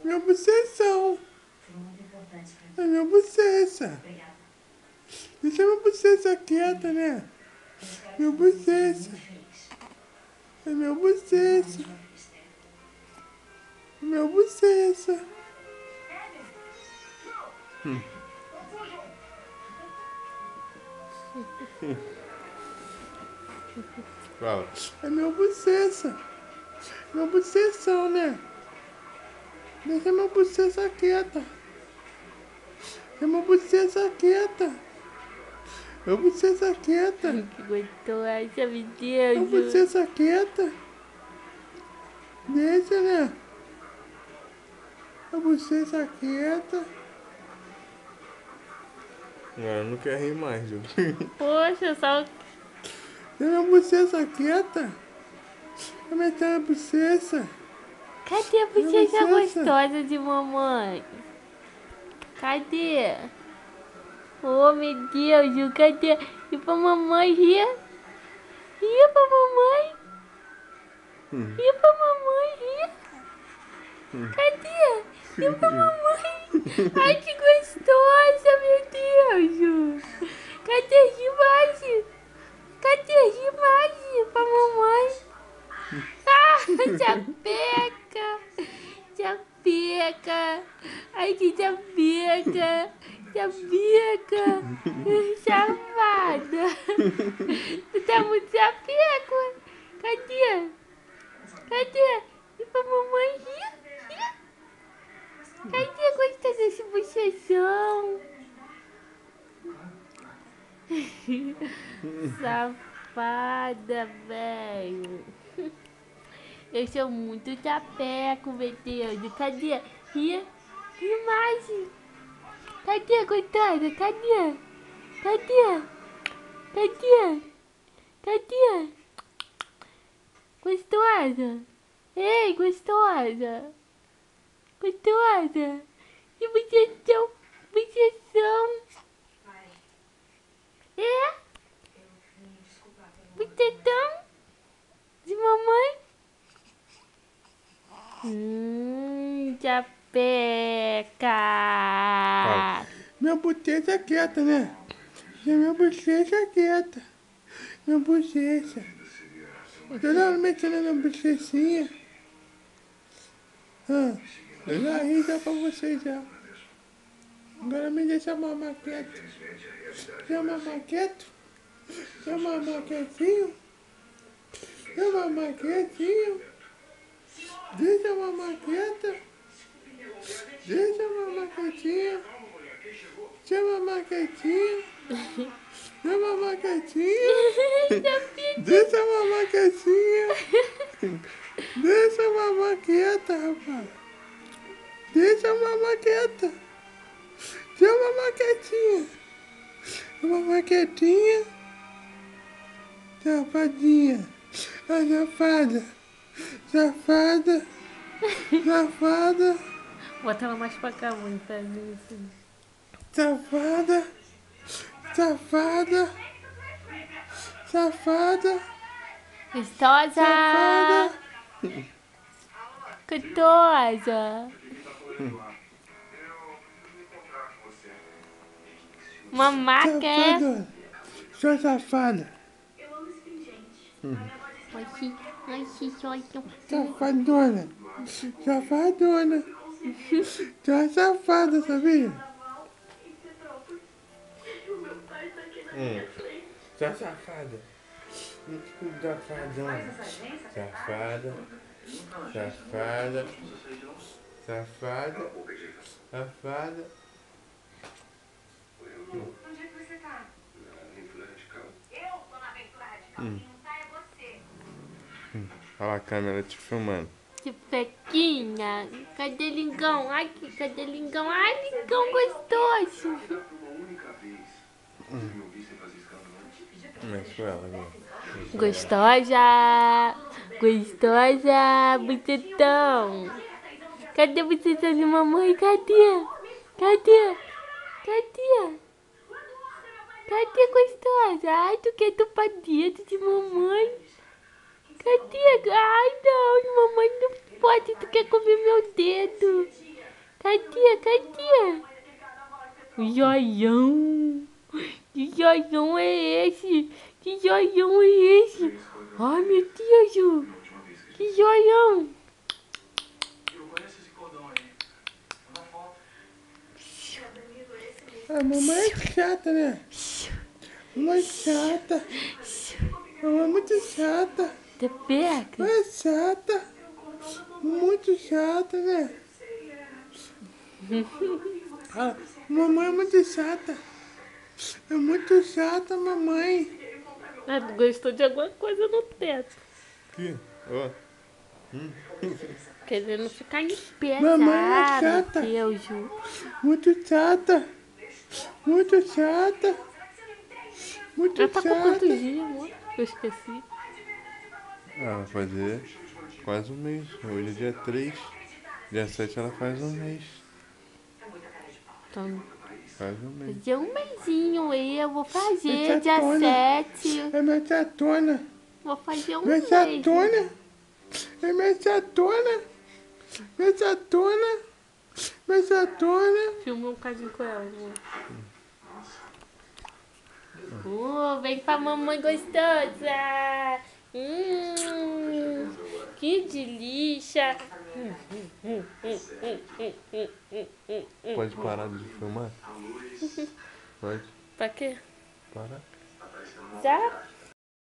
Minha bocheção. É minha bochecha. Deixa minha bochecha quieta, né? Minha bochecha. É minha bochecha. É minha bochecha. Fala. É minha bochecha. Minha bocheção, né? Deixa minha bochecha quieta. É minha bochecha quieta. Minha bochecha quieta. Que gostosa, meu Minha Deus. bochecha quieta. Deixa, né? A bochecha quieta. Agora não quer rir mais, Ju. Poxa, só... Tem a bochecha quieta. Aumentar a bochecha. Cadê a bochecha gostosa de mamãe? Cadê? Oh, meu Deus, Ju, cadê? E pra mamãe rir? Rir pra mamãe? Rir pra mamãe rir? Cadê? Rir pra mamãe? Ai, que gostosa, meu Deus, Ju. Cadê rir? Cadê rir pra mamãe? Ah, japeca! Japeca! Ai, que japeca! Japeca! Safada! Tu tá muito japeca! Cadê? Cadê? E pra mamãe rir? Cadê? Gostou desse bochechão? Safada, velho! Eu sou muito tapeco, meu Deus. Cadê? Ria mais. Cadê, gostosa? Cadê? Cadê? Cadê? Cadê? Gostosa? Ei, gostosa? Gostosa? Que bocheção? Bocheção? É? Bocheção? De mamãe? Japeca. Minha bochecha quieta, né? Minha bochecha quieta. Minha bochecha. Toda hora mexendo na bochechinha. Eu já ri já pra você já. Agora me deixa mamar quieto. Quer mamar quieto? Quer mamar quietinho? Quer mamar quietinho? Deixa eu mamar quieta. Deixa eu mamar quietinha. Deixa eu mamar quietinha. Deixa eu mamar quietinha. Deixa eu mamar quietinha. Deixa eu mamar quieta, rapaz. Deixa eu mamar quieta. Deixa eu mamar quietinha. Deixa eu mamar quietinha. Safadinha. A safada. Safada. Safada. Bota ela mais pra cá, mãe, pra ver isso. Safada. Safada. Safada. Gostosa! Safada. Gostosa! Mamá quer... Safadona. Sua safada. Safadona. Safadona. Sua safada, sabia? Sua safada. Safadona. Safada. Safada. Safada. Safada. Onde é que você tá? Na aventura radical. Eu tô na aventura radical. Quem não tá é você. Olha a câmera te filmando. Que pequinha! Cadê Lingão? Ai, cadê Lingão? Ai, Lingão gostoso! Uma única vez. Você me ouvisse fazer escândalo antes? Mexe com ela agora. Gostosa! Gostosa! Bucetão! Cadê o bucetão de mamãe? Cadê? Cadê? Cadê? Cadê, gostosa? Ai, tu quer tupar dedo de mamãe? Cadê? Ai, não, mamãe não pode, tu quer comer meu dedo. Cadê? O joião. Que joião é esse? Que joião é esse? Ai, meu Deus, Ju. Que joião. A mamãe é chata, né? Mamãe é chata. Mamãe é muito chata. Tá perto? É chata. Muito chata, né? Ah, mamãe é muito chata. É muito chata, mamãe. Ah, gostou de alguma coisa no teto. Aqui, ó. Querendo ficar em pé, Mamãe é ah, meu chata. Deus, Ju. Muito chata. Muito chata. Muito Ela tá com quantos chata. dias, amor? Eu esqueci. Vai fazer quase um mês. Hoje é dia 3. Dia 7 ela faz um mês. Então, Faz um mês. fazer um mêsinho aí, eu vou fazer É dia chatona. 7. É minha chatona. Vou fazer um Minha mês. chatona. É minha chatona. Minha chatona. Minha chatona. Filma um cadinho com ela, amor. Vem pra mamãe gostosa. Que delícia. Pode parar de filmar? Pode Pra quê? parar. Já?